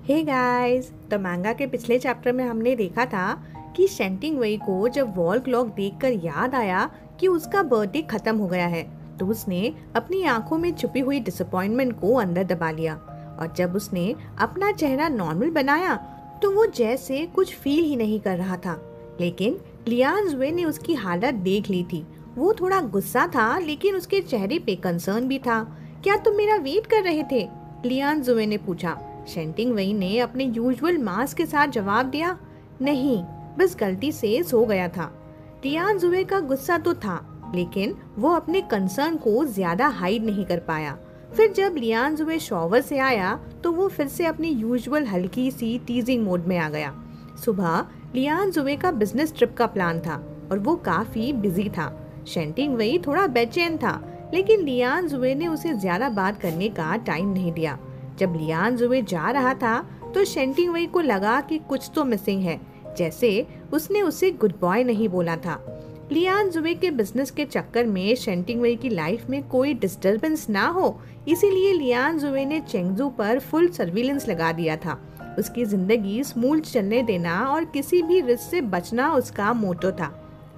Hey guys, तो मैंगा के पिछले चैप्टर में हमने देखा था कि शेंटिंग वेई को जब वॉल क्लॉक देखकर याद आया कि उसका बर्थडे खत्म हो गया है, तो उसने अपनी आंखों में छुपी हुई डिसअपॉइंटमेंट को अंदर दबा लिया। और जब उसने अपना चेहरा नॉर्मल बनाया तो वो जैसे कुछ फील ही नहीं कर रहा था। लेकिन लियान जुए ने उसकी हालत देख ली थी। वो थोड़ा गुस्सा था, लेकिन उसके चेहरे पे कंसर्न भी था। क्या तुम मेरा वेट कर रहे थे? लियान जुए ने पूछा। शेंटिंग वेई ने अपने यूजुअल मास्क के साथ जवाब दिया, नहीं, बस गलती से सो गया था। लियान जुए का गुस्सा तो था, लेकिन वो अपने कंसर्न को ज्यादा हाइड नहीं कर पाया। फिर जब लियान जुए शॉवर से आया तो वो फिर से अपनी यूजुअल हल्की सी टीजिंग मोड में आ गया। सुबह लियान जुए का बिजनेस ट्रिप का प्लान था और वो काफी बिजी था। शेंटिंग वेई थोड़ा बेचैन था, लेकिन लियान जुए ने उसे ज्यादा बात करने का टाइम नहीं दिया। जब लियान जुए जा रहा था तो शेंटिंग वेई को लगा कि कुछ तो मिसिंग है, जैसे उसने उसे गुड बॉय नहीं बोला था। लियान जुए के बिजनेस के चक्कर में शेंटिंग वेई की लाइफ में कोई डिस्टरबेंस ना हो, इसीलिए लियान जुए ने चेंगजू पर फुल सर्विलेंस लगा दिया था। उसकी जिंदगी स्मूथ चलने देना और किसी भी रिस्क से बचना उसका मोटो था।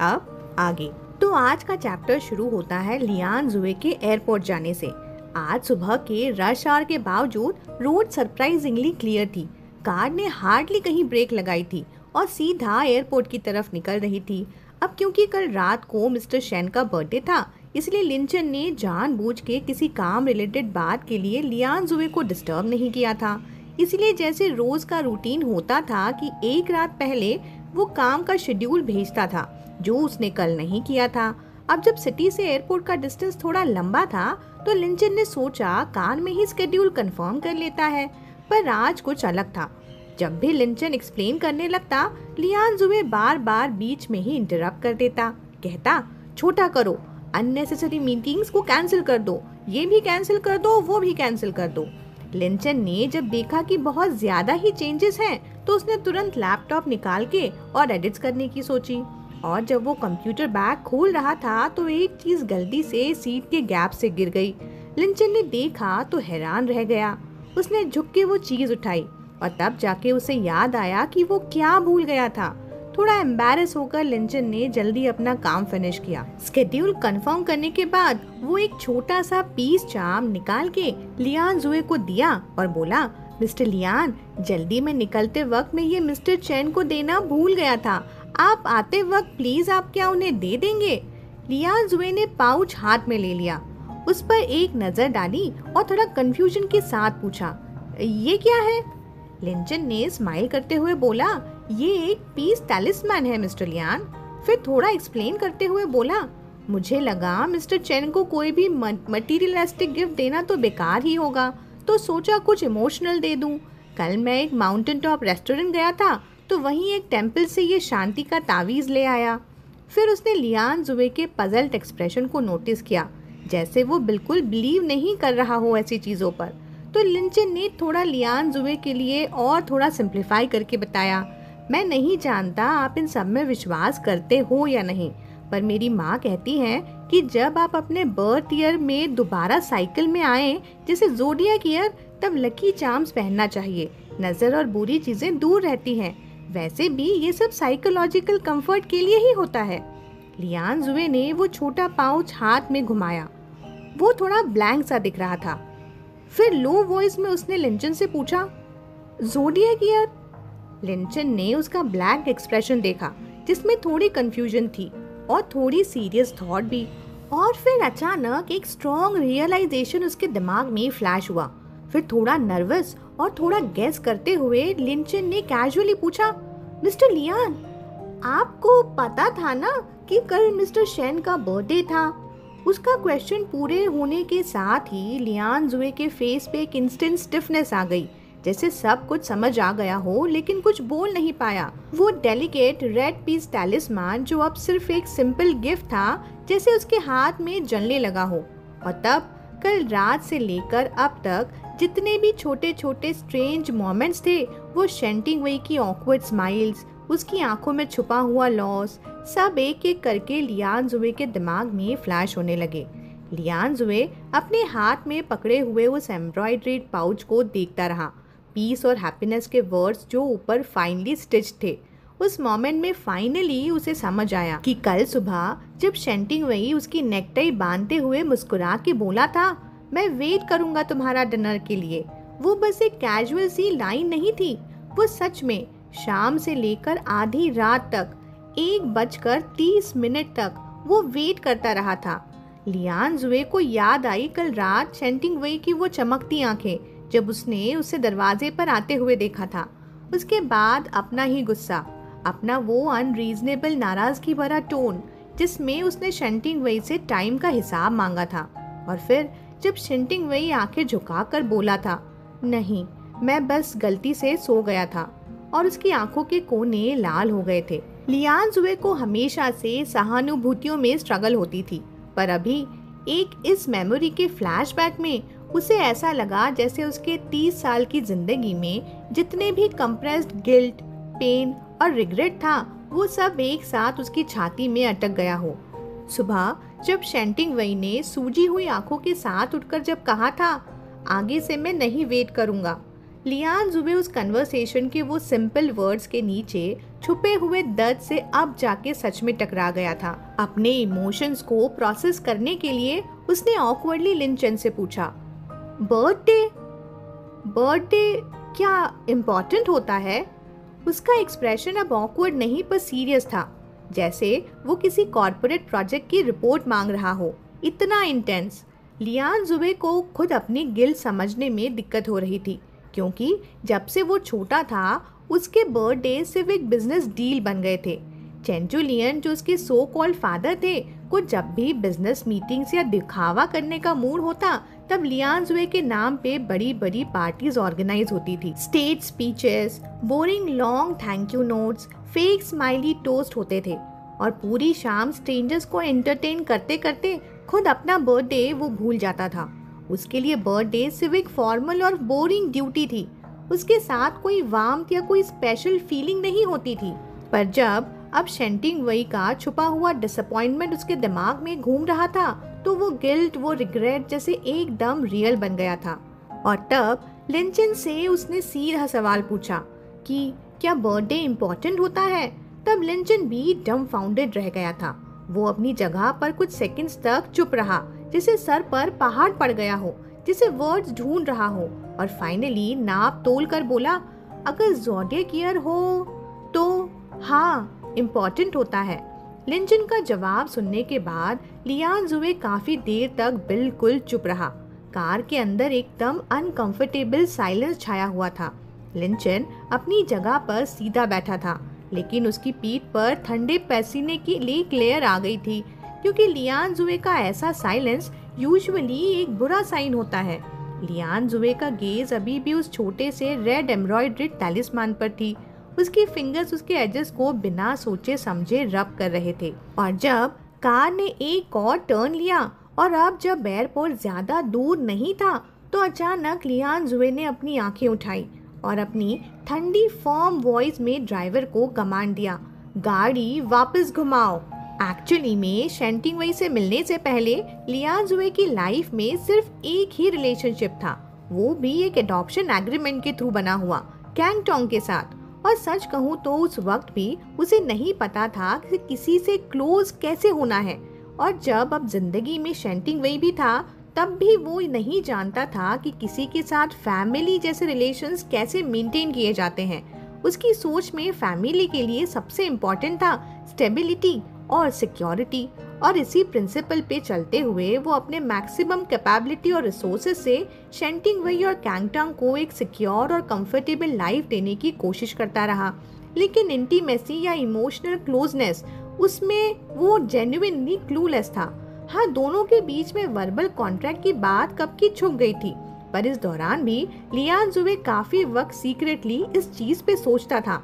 अब आगे तो आज का चैप्टर शुरू होता है लियान जुए के एयरपोर्ट जाने से। आज सुबह के रश आवर के बावजूद रोड सरप्राइजिंगली क्लियर थी। कार ने हार्डली कहीं ब्रेक लगाई थी और सीधा एयरपोर्ट की तरफ निकल रही थी। अब क्योंकि कल रात को मिस्टर शेन का बर्थडे था, इसलिए लिंचन ने जानबूझ के किसी काम रिलेटेड बात के लिए लियान जुए को डिस्टर्ब नहीं किया था। इसलिए जैसे रोज का रूटीन होता था कि एक रात पहले वो काम का शेड्यूल भेजता था जो उसने कल नहीं किया था। अब जब सिटी से एयरपोर्ट का डिस्टेंस थोड़ा लंबा था तो लिंचन ने सोचा कार में ही स्केड्यूल कंफर्म कर लेता है, पर आज कुछ अलग था। जब भी लिंचन एक्सप्लेन करने लगता, लियान जुए बार बार बीच में ही इंटरप्ट कर देता। कहता, छोटा करो, अननेसेसरी मीटिंग्स को कैंसिल कर दो, ये भी कैंसिल कर दो, वो भी कैंसिल कर दो। लिंचन ने जब देखा कि बहुत ज्यादा ही चेंजेस हैं, तो उसने तुरंत लैपटॉप निकाल के और एडिट्स करने की सोची। और जब वो कंप्यूटर बैग खोल रहा था तो एक चीज गलती से सीट के गैप से गिर गई। लिंचन ने देखा तो हैरान रह गया। उसने झुक के वो चीज उठाई और तब जाके उसे याद आया कि वो क्या भूल गया था। थोड़ा एम्बैरेस होकर लिंचन ने जल्दी अपना काम फिनिश किया। स्केड्यूल कंफर्म करने के बाद वो एक छोटा सा पीस चार्म निकाल के लियान जुए को दिया और बोला, मिस्टर लियान, जल्दी में निकलते वक्त मैं ये मिस्टर चैन को देना भूल गया था। आप आते वक्त प्लीज आप क्या उन्हें दे देंगे? लियान जुए ने पाउच हाथ में ले लिया, उस पर एक नजर डाली और थोड़ा कंफ्यूजन के साथ पूछा, ये क्या है? लिंचन ने स्माइल करते हुए बोला, ये एक पीस टैलिस्मैन है मिस्टर लियान। फिर थोड़ा एक्सप्लेन करते हुए बोला, मुझे लगा मिस्टर चैन को कोई भी मटीरियलिस्टिक गिफ्ट देना तो बेकार ही होगा, तो सोचा कुछ इमोशनल दे दूं। कल मैं एक माउंटेन टॉप रेस्टोरेंट गया था तो वहीं एक टेम्पल से ये शांति का तावीज ले आया। फिर उसने लियान जुए के पजल्ड एक्सप्रेशन को नोटिस किया, जैसे वो बिल्कुल बिलीव नहीं कर रहा हो ऐसी चीजों पर। तो लिंचन ने थोड़ा लियान जुए के लिए और थोड़ा सिंप्लीफाई करके बताया, मैं नहीं जानता आप इन सब में विश्वास करते हो या नहीं, पर मेरी माँ कहती हैं कि जब आप अपने बर्थ ईयर में दोबारा साइकिल में आए, जैसे ज़ोडिएक ईयर, तब लकी चार्म्स पहनना चाहिए। नजर और बुरी चीजें दूर रहती हैं। वैसे भी ये सब साइकोलॉजिकल कंफर्ट के लिए ही होता है। लियान जुए ने वो छोटा पाउच हाथ में घुमाया। वो थोड़ा ब्लैंक सा दिख रहा था। फिर लो वॉइस में उसने लिंचन से पूछा, ज़ोडिएक ईयर? लिंचन ने उसका ब्लैंक एक्सप्रेशन देखा, जिसमें थोड़ी कंफ्यूजन थी और थोड़ी सीरियस थॉट भी। और फिर अचानक एक स्ट्रॉन्ग रियलाइजेशन उसके दिमाग में फ्लैश हुआ। फिर थोड़ा नर्वस और थोड़ा गेस करते हुए लिंचन ने कैजुअली पूछा, मिस्टर लियान, आपको पता था ना कि कल मिस्टर शेन का बर्थडे था? उसका क्वेश्चन पूरे होने के साथ ही लियान जुए के फेस पे एक इंस्टेंट स्टिफनेस आ गई, जैसे सब कुछ समझ आ गया हो लेकिन कुछ बोल नहीं पाया। वो डेलिकेट रेड पीस टैलिस्मान जो अब सिर्फ एक सिंपल गिफ्ट था, जैसे उसके हाथ में जलने लगा हो। और तब कल रात से लेकर अब तक जितने भी छोटे छोटे स्ट्रेंज मोमेंट्स थे, वो शेंटिंग वेई की ऑकवर्ड स्माइल्स, उसकी आंखों में छुपा हुआ लॉस, सब एक एक करके लियान जुए के दिमाग में फ्लैश होने लगे। लियान जुए अपने हाथ में पकड़े हुए उस एम्ब्रॉयड्रीड पाउच को देखता रहा। पीस और हैप्पीनेस के वर्ड्स जो ऊपर फाइनली स्टिच थे। उस मोमेंट में फाइनली उसे समझ आया कि कल सुबह जब शेंटिंग वेई उसकी नेकटाई बांधते हुए मुस्कुरा के बोला था, मैं वेट करूंगा तुम्हारा डिनर के लिए, वो बस एक कैजुअल सी लाइन नहीं थी, वो सच में शाम से लेकर आधी रात तक 1:30 तक वो वेट करता रहा था। लियान जुए को याद आई कल रात शेंटिंग वेई की वो चमकती आंखें जब उसने उसे दरवाजे पर आते हुए देखा था। उसके बाद अपना ही गुस्सा, अपना वो अनरीजनेबल नाराजगी भरा टोन जिसमें उसने शेंटिंग वेई से टाइम का हिसाब मांगा था। और फिर जब शेंटिंग वेई आंखें झुकाकर बोला था, नहीं मैं बस गलती से सो गया था, और उसकी आंखों के कोने लाल हो गए थे। लियान जुए को हमेशा से सहानुभूतियों में स्ट्रगल होती थी, पर अभी एक इस मेमोरी के फ्लैशबैक में उसे ऐसा लगा जैसे उसके 30 साल की जिंदगी में जितने भी कंप्रेस्ड गिल्ट, पेन और रिग्रेट था वो सब एक साथ उसकी छाती में अटक गया हो। सुबह जब शेंटिंग वेई ने सूजी हुई आंखों के साथ उठकर जब कहा था, आगे से मैं नहीं वेट करूंगा, लियान जुबे उस कन्वर्सेशन के वो सिंपल वर्ड्स के नीचे छुपे हुए दर्द से अब जाके सच में टकरा गया था। अपने इमोशंस को प्रोसेस करने के लिए उसने ऑकवर्डली लिनचेन से पूछा, बर्थडे क्या इम्पोर्टेंट होता है? उसका एक्सप्रेशन अब ऑकवर्ड नहीं पर सीरियस था, जैसे वो किसी कॉर्पोरेट प्रोजेक्ट की रिपोर्ट मांग रहा हो, इतना इंटेंस। लियान जुबे को खुद अपनी गिल्ट समझने में दिक्कत हो रही थी, क्योंकि जब से वो छोटा था उसके बर्थडे सिर्फ एक बिजनेस डील बन गए थे। चेंचू लियन जो उसके सो कॉल्ड फादर थे को जब भी बिजनेस मीटिंग्स या दिखावा करने का मूड होता तब लियान जुए के नाम पे बड़ी बड़ी पार्टीज ऑर्गेनाइज होती थी। Stage speeches, boring long thank you notes, fake smiley toast होते थे और पूरी शाम स्ट्रेंजर्स को एंटरटेन करते करते खुद अपना बर्थडे वो भूल जाता था। उसके लिए बर्थडे सिर्फ एक फॉर्मल और बोरिंग ड्यूटी थी, उसके साथ कोई वार्मथ या कोई स्पेशल फीलिंग नहीं होती थी। पर जब अब शेंटिंग वेई का छुपा हुआ डिसअपॉइंटमेंट उसके दिमाग में घूम रहा था तो वो गिल्ट, वो रिग्रेट जैसे एकदम रियल बन गया था। और तब लिनचेन से उसने सीधा सवाल पूछा कि क्या बर्थडे इम्पोर्टेंट होता है? तब लिनचेन भी डम्बफाउंडेड रह गया था। वो अपनी जगह पर कुछ सेकंड्स तक चुप रहा, जैसे सर पर पहाड़ पड़ गया हो, जैसे वर्ड्स ढूंढ रहा हो, और फाइनली नाप तोल कर बोला, अगर ज़ोडिएक ईयर हो तो हाँ, इम्पोर्टेंट होता है। लिनचेन का जवाब सुनने के बाद लियान जुए काफी देर तक बिल्कुल चुप रहा। कार के अंदर एकदम अनकंफर्टेबल साइलेंस छाया हुआ था। लिनचेन अपनी जगह पर सीधा बैठा था, लेकिन उसकी पीठ पर ठंडे पसीने की एक लेयर आ गई थी, क्योंकि लियान जुए का ऐसा साइलेंस यूजुअली एक बुरा साइन होता है। लियान जुए का गेज अभी भी उस छोटे से रेड एम्ब्रॉयडर्ड टैलिस्मान पर थी। उसकी फिंगर्स उसके एजेस को बिना सोचे समझे रब कर रहे थे। और जब कार ने एक और टर्न लिया और अब जब एयरपोर्ट ज्यादा दूर नहीं था तो अचानक लियान जुए ने अपनी आंखें उठाई और अपनी ठंडी फर्म वॉइस में ड्राइवर को कमांड दिया, गाड़ी वापस घुमाओ। एक्चुअली में शेंटिंग वेई से मिलने से पहले लियान जुए की लाइफ में सिर्फ एक ही रिलेशनशिप था, वो भी एक एडॉप्शन एग्रीमेंट के थ्रू बना हुआ कैंगटोंग के साथ। और सच कहूँ तो उस वक्त भी उसे नहीं पता था कि किसी से क्लोज कैसे होना है। और जब अब जिंदगी में शेंटिंग वेई भी था तब भी वो नहीं जानता था कि किसी के साथ फैमिली जैसे रिलेशंस कैसे मेंटेन किए जाते हैं। उसकी सोच में फैमिली के लिए सबसे इम्पोर्टेंट था स्टेबिलिटी और सिक्योरिटी, और इसी प्रिंसिपल पे चलते हुए वो अपने मैक्सिमम कैपेबिलिटी और रिसोर्सेज से शेंटिंग वेई और कैंगटोंग को एक सिक्योर और कंफर्टेबल लाइफ देने की कोशिश करता रहा। लेकिन इंटीमेसी या इमोशनल क्लोजनेस उसमें वो जेन्युइनली क्लूलेस था। हाँ, दोनों के बीच में वर्बल कॉन्ट्रैक्ट की बात कब की छुप गई थी, पर इस दौरान भी लियान जुए काफी वक्त सीक्रेटली इस चीज पे सोचता था,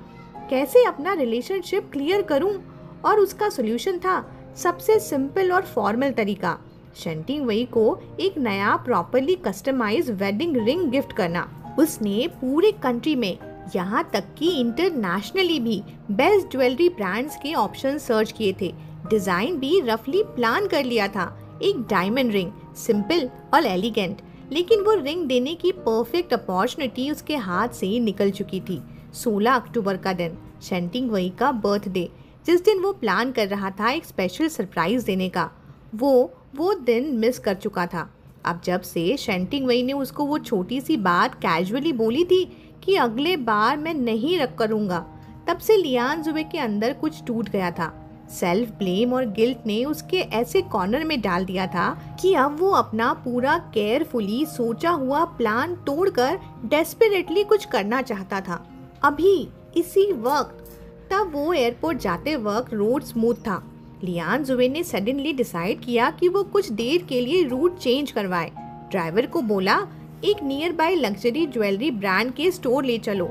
कैसे अपना रिलेशनशिप क्लियर करूं। और उसका सोल्यूशन था सबसे सिंपल और फॉर्मल तरीका, शेंटिंग वेई को एक नया properly customize wedding ring gift करना। उसने पूरे कंट्री में, यहाँ तक कि इंटरनेशनली भी बेस्ट ज्वेलरी ब्रांड्स के ऑप्शन सर्च किए थे, डिजाइन भी रफली प्लान कर लिया था। एक डायमंड रिंग, सिंपल और एलिगेंट, लेकिन वो रिंग देने की परफेक्ट अपॉर्चुनिटी उसके हाथ से निकल चुकी थी। 16 अक्टूबर का दिन, शेंटिंग वेई का बर्थडे, जिस दिन वो प्लान कर रहा था एक स्पेशल सरप्राइज देने का, वो दिन मिस कर चुका था। अब जब से शेंटिंग वेई ने उसको वो छोटी सी बात कैजुअली बोली थी कि अगले बार मैं नहीं रख करूँगा, तब से लियान जुबे के अंदर कुछ टूट गया था। सेल्फ ब्लेम और गिल्ट ने उसके ऐसे कॉर्नर में डाल दिया था कि अब वो अपना पूरा केयरफुली सोचा हुआ प्लान तोड़कर डेस्परेटली कुछ करना चाहता था। अभी इसी वक्त, तब वो एयरपोर्ट जाते वक्त रोड स्मूथ था। लियान जुबे ने सडनली डिसाइड किया कि वो कुछ देर के लिए रूट चेंज करवाए। ड्राइवर को बोला, एक near by luxury jewellery brand के स्टोर ले चलो।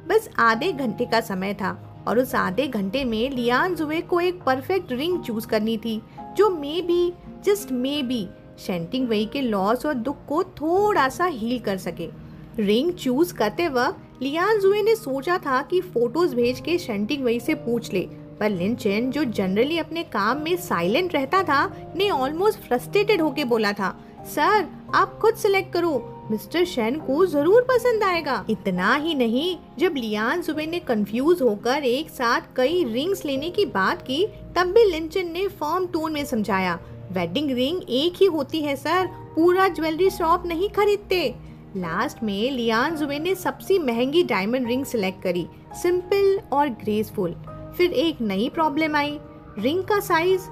बस आधे घंटे का समय था और उस आधे घंटे में लियान जुबे को एक परफेक्ट रिंग चूज करनी थी जो maybe, just maybe, शेंटिंग वेई के लॉस और दुख को थोड़ा सा हील कर सके। रिंग चूज करते वक्त लियान जुबे ने सोचा था कि फोटोज भेज के शेंटिंग वेई से पूछ ले, पर लिन चेन, जो जनरली अपने काम में साइलेंट रहता था, ने ऑलमोस्ट फ्रस्ट्रेटेड होके बोला था, सर आप खुद सिलेक्ट करो, मिस्टर शेन को जरूर पसंद आएगा। इतना ही नहीं, जब लियान जुबे ने कंफ्यूज होकर एक साथ कई रिंग्स लेने की बात की, तब भी लिन चेन ने फर्म टोन में समझाया, वेडिंग रिंग एक ही होती है सर, पूरा ज्वेलरी शॉप नहीं खरीदते। लास्ट में लियान जुबे ने सबसे महंगी डायमंड रिंग सिलेक्ट करी, सिंपल और ग्रेसफुल। फिर एक नई प्रॉब्लम आई, रिंग का साइज।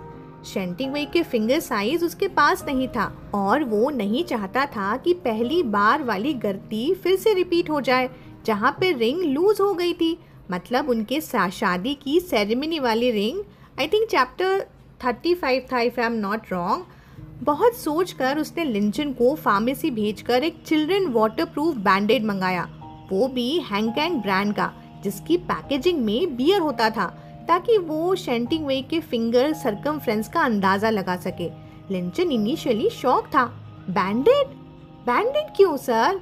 शेंटिंग वेई के फिंगर साइज उसके पास नहीं था और वो नहीं चाहता था कि पहली बार वाली गलती फिर से रिपीट हो जाए, जहाँ पे रिंग लूज हो गई थी। मतलब उनके शादी की सेरेमनी वाली रिंग, आई थिंक चैप्टर 35 था if I am not wrong. बहुत सोचकर उसने लिंचन को फार्मेसी भेजकर एक चिल्ड्रन वाटरप्रूफ बैंडेड मंगाया, वो भी हैंकैंग ब्रांड का, जिसकी पैकेजिंग में बियर होता था, ताकि वो शेंटिंग वेई के फिंगर सरकमफ्रेंस का अंदाजा लगा सके। लिंचन इनिशियली शॉक था। बैंडेड? बैंडेड क्यों सर?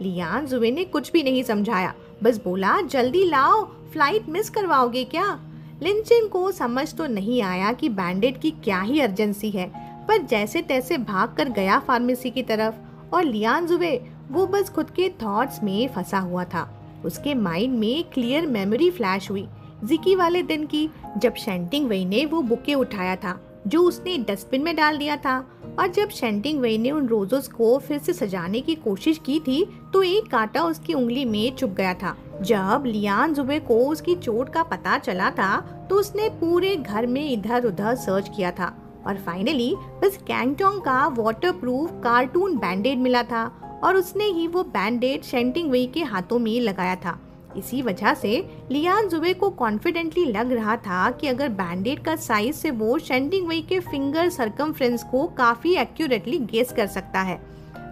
लियान जुबे ने कुछ भी नहीं समझाया, बस बोला, जल्दी लाओ, फ्लाइट मिस करवाओगे क्या? लिंचन को समझ तो नहीं आया कि बैंडेड की क्या ही अर्जेंसी है, पर जैसे तैसे भाग कर गया फार्मेसी की तरफ। और लियान जुबे, वो बस खुद के थॉट्स में फंसा हुआ था। उसके माइंड में क्लियर मेमोरी फ्लैश हुई जिकी वाले दिन की, जब शेंटिंग वेई ने वो बुके उठाया था जो उसने डस्टबिन में डाल दिया था, और जब शेंटिंग वेई ने उन रोजेस को फिर से सजाने की कोशिश की थी तो एक कांटा उसकी उंगली में चुभ गया था। जब लियान जुबे को उसकी चोट का पता चला था तो उसने पूरे घर में इधर उधर सर्च किया था और फाइनली बस कैंगटोंग का वाटरप्रूफ कार्टून बैंडेड मिला था और उसने ही वो बैंडेड शेंटिंग वेई के हाथों में लगाया था। इसी वजह से लियान जुबे को कॉन्फिडेंटली लग रहा था कि अगर बैंडेड का साइज से वो शेंटिंग वेई के फिंगर सरकमफ्रेंस को काफी एक्यूरेटली गेस कर सकता है।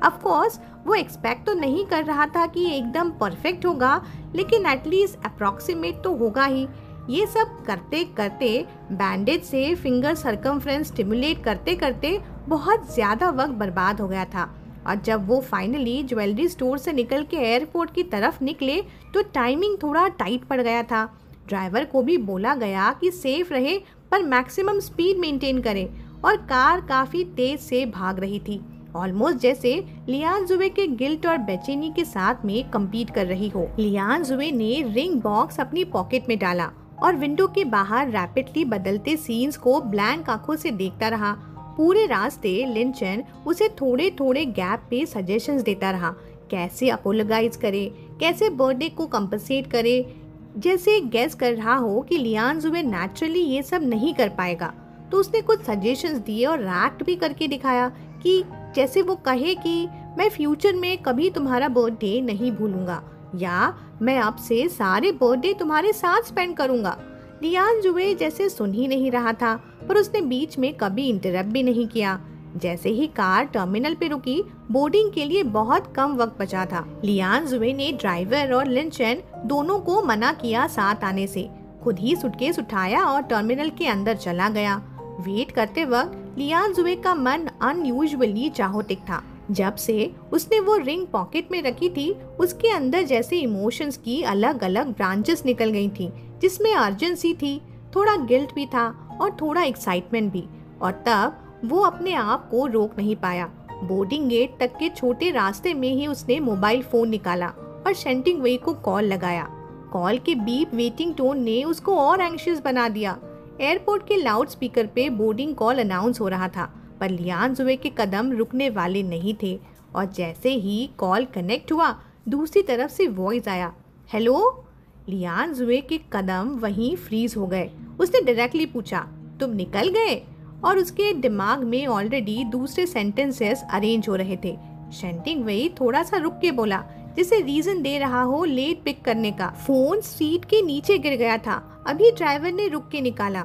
ऑफ कोर्स वो एक्सपेक्ट तो नहीं कर रहा था कि एकदम परफेक्ट होगा, लेकिन एटलीस्ट अप्रॉक्सीमेट तो होगा ही। ये सब करते करते, बैंडेज से फिंगर सरकमफ्रेंस स्टिमुलेट करते करते बहुत ज्यादा वक्त बर्बाद हो गया था। और जब वो फाइनली ज्वेलरी स्टोर से निकल के एयरपोर्ट की तरफ निकले तो टाइमिंग थोड़ा टाइट पड़ गया था। ड्राइवर को भी बोला गया कि सेफ रहे पर मैक्सिमम स्पीड मेंटेन करे, और कार काफी तेज से भाग रही थी, ऑलमोस्ट जैसे लियान जुबे के गिल्ट और बेचैनी के साथ में कम्पीट कर रही हो। लियान जुबे ने रिंग बॉक्स अपनी पॉकेट में डाला और विंडो के बाहर रैपिडली बदलते सीन्स को ब्लैंक आंखों से देखता रहा। पूरे रास्ते लिन चेन उसे थोड़े थोड़े गैप पे सजेशंस देता रहा, कैसे अपोलोगाइज करे, कैसे बर्थडे को कंपनसेट करे, जैसे गेस कर रहा हो कि लियान जुबे नेचुरली ये सब नहीं कर पाएगा। तो उसने कुछ सजेशंस दिए और एक्ट भी करके दिखाया कि जैसे वो कहे कि मैं फ्यूचर में कभी तुम्हारा बर्थडे नहीं भूलूंगा, या मैं अब से सारे बर्थडे तुम्हारे साथ स्पेंड करूंगा। लियान जुबे जैसे सुन ही नहीं रहा था, पर उसने बीच में कभी इंटरप्ट भी नहीं किया। जैसे ही कार टर्मिनल पे रुकी, बोर्डिंग के लिए बहुत कम वक्त बचा था। लियान जुबे ने ड्राइवर और लिन चेन दोनों को मना किया साथ आने से, खुद ही सूटकेस उठाया और टर्मिनल के अंदर चला गया। वेट करते वक्त लियान जुबे का मन अनयूजुअली चाहोटिक था। जब से उसने वो रिंग पॉकेट में रखी थी, उसके अंदर जैसे इमोशंस की अलग अलग ब्रांचेस निकल गई थी, जिसमें अर्जेंसी थी, थोड़ा गिल्ट भी था और थोड़ा एक्साइटमेंट भी। और तब वो अपने आप को रोक नहीं पाया बोर्डिंग गेट तक के छोटे रास्ते में ही उसने मोबाइल फोन निकाला और शेंटिंग वेई को कॉल लगाया। कॉल के बीप वेटिंग टोन ने उसको और एंग्शियस बना दिया। एयरपोर्ट के लाउड स्पीकर पे बोर्डिंग कॉल अनाउंस हो रहा था, पर लियान जुए के कदम रुकने वाले नहीं थे। और जैसे ही कॉल कनेक्ट हुआ, दूसरी तरफ से वॉइस आया, हेलो। लियान जुए के कदम वहीं फ्रीज हो गए। उसने डायरेक्टली पूछा, तुम निकल गए? और उसके दिमाग में ऑलरेडी दूसरे सेंटेंसेस अरेंज हो रहे थे। शेंटिंग वेई थोड़ा सा रुक के बोला, जिसे रीजन दे रहा हो लेट पिक करने का। फोन सीट के नीचे गिर गया था, अभी ड्राइवर ने रुक के निकाला।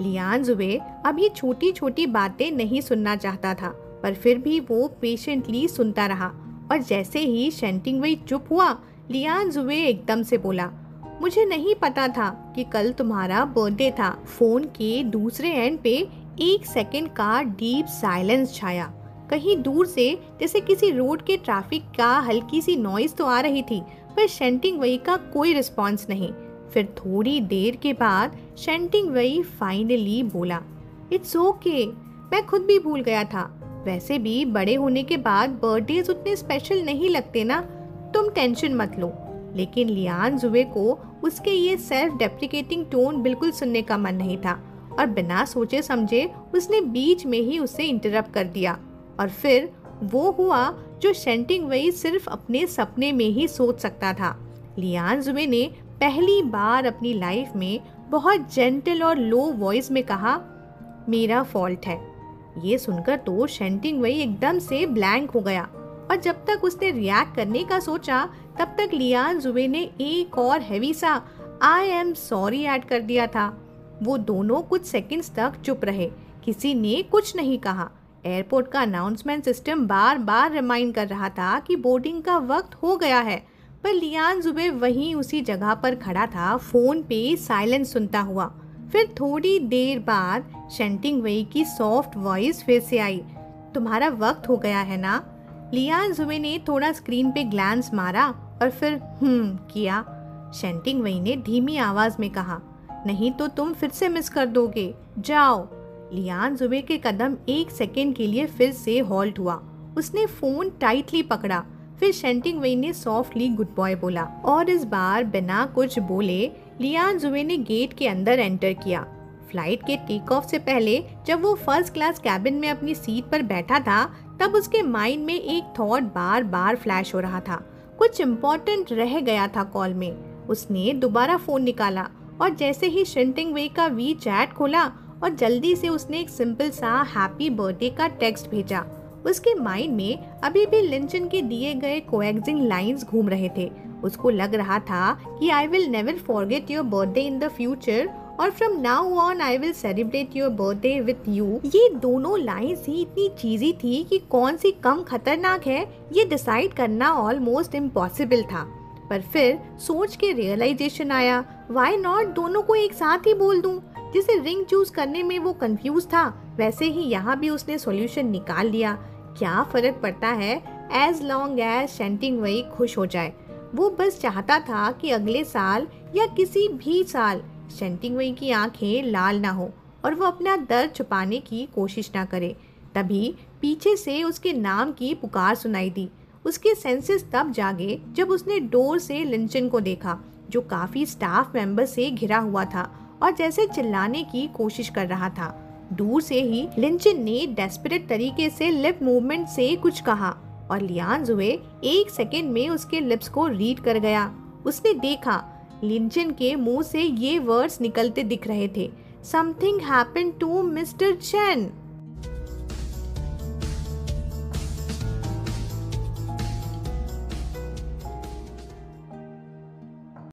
लियान जुए अब ये छोटी छोटी बातें नहीं सुनना चाहता था, पर फिर भी वो पेशेंटली सुनता रहा। और जैसे ही शेंटिंग वेई चुप हुआ, लियान जुए एकदम से बोला, मुझे नहीं पता था कि कल तुम्हारा बर्थडे था। फोन के दूसरे एंड पे 1 सेकेंड का डीप साइलेंस छाया। कहीं दूर से जैसे किसी रोड के ट्रैफिक का हल्की सी नॉइज तो आ रही थी, पर शेंटिंग वेई का कोई रिस्पॉन्स नहीं। फिर थोड़ी देर के बाद शेंटिंग वेई फाइनली बोला, इट्स ओके, मैं खुद भी भूल गया था। वैसे भी बड़े होने के बाद बर्थडेज उतने स्पेशल नहीं लगते ना, तुम टेंशन मत लो। लेकिन लियान जुए को उसके ये सेल्फ डेप्रिकेटिंग टोन बिल्कुल सुनने का मन नहीं था, और बिना सोचे समझे उसने बीच में ही उसे इंटरप्ट कर दिया। और फिर वो हुआ जो शेंटिंग वेई सिर्फ अपने सपने में ही सोच सकता था। लियान जुए ने पहली बार अपनी लाइफ में बहुत जेंटल और लो वॉइस में कहा, मेरा फॉल्ट है। ये सुनकर तो शेंटिंग वेई एकदम से ब्लैंक हो गया, और जब तक उसने रिएक्ट करने का सोचा, तब तक लियान जुए ने एक और हैवी सा आई एम सॉरी ऐड कर दिया था। वो दोनों कुछ सेकंड्स तक चुप रहे, किसी ने कुछ नहीं कहा। एयरपोर्ट का अनाउंसमेंट सिस्टम बार बार रिमाइंड कर रहा था कि बोर्डिंग का वक्त हो गया है, पर लियान जुए वहीं उसी जगह पर खड़ा था, फोन पे साइलेंस सुनता हुआ। फिर थोड़ी देर बाद शेंटिंग वेई की सॉफ्ट वॉइस फिर से आई, तुम्हारा वक्त हो गया है ना। लियान जुए ने थोड़ा स्क्रीन पे ग्लैंस मारा और फिर किया। शेंटिंग वेई ने धीमी आवाज में कहा, नहीं तो तुम फिर से मिस कर दोगे, जाओ। लियान जुए के कदम 1 सेकेंड के लिए फिर से हॉल्ट हुआ। उसने फोन टाइटली पकड़ा। फिर शेंटिंग वेई ने सॉफ्टली गुड बॉय बोला, और इस बार बिना कुछ बोले लियान जुए ने गेट के अंदर एंटर किया। फ्लाइट के टेक ऑफ से पहले जब वो फर्स्ट क्लास कैबिन में अपनी सीट पर बैठा था, तब उसके माइंड में एक थॉट बार बार फ्लैश हो रहा था। कुछ इम्पोर्टेंट रह गया था कॉल में। उसने दोबारा फोन निकाला, और जैसे ही शेंटिंग वेई का वी चैट खोला, और जल्दी से उसने एक सिंपल सा हैप्पी बर्थडे का टेक्स्ट भेजा। उसके माइंड में अभी भी लिंचन के दिए गए कोएक्सिंग लाइंस घूम रहे थे। उसको लग रहा था कि I will never forget your birthday in the future, और from now on I will celebrate your birthday with you. ये दोनों लाइंस ही इतनी चीजी थी कि कौन सी कम खतरनाक है ये डिसाइड करना ऑलमोस्ट इम्पॉसिबल था। पर फिर सोच के रियलाइजेशन आया, व्हाई नॉट दोनों को एक साथ ही बोल दूं। जिसे रिंग चूज करने में वो कंफ्यूज था, वैसे ही यहाँ भी उसने सॉल्यूशन निकाल लिया। क्या फर्क पड़ता है, एज लॉन्ग एज शेंटिंग वेई खुश हो जाए। वो बस चाहता था कि अगले साल या किसी भी साल शेंटिंग वेई की आंखें लाल ना हो और वो अपना दर्द छुपाने की कोशिश ना करे। तभी पीछे से उसके नाम की पुकार सुनाई दी। उसके सेंसेस तब जागे जब उसने डोर से लिंचन को देखा, जो काफी स्टाफ मेंबर से घिरा हुआ था और जैसे चिल्लाने की कोशिश कर रहा था। दूर से ही लिंचन ने डेस्परेट तरीके से लिप मूवमेंट से कुछ कहा, और लियान जुए 1 सेकेंड में उसके लिप्स को रीड कर गया। उसने देखा लिंचन के मुंह से ये वर्ड्स निकलते दिख रहे थे, something happened to mister chain.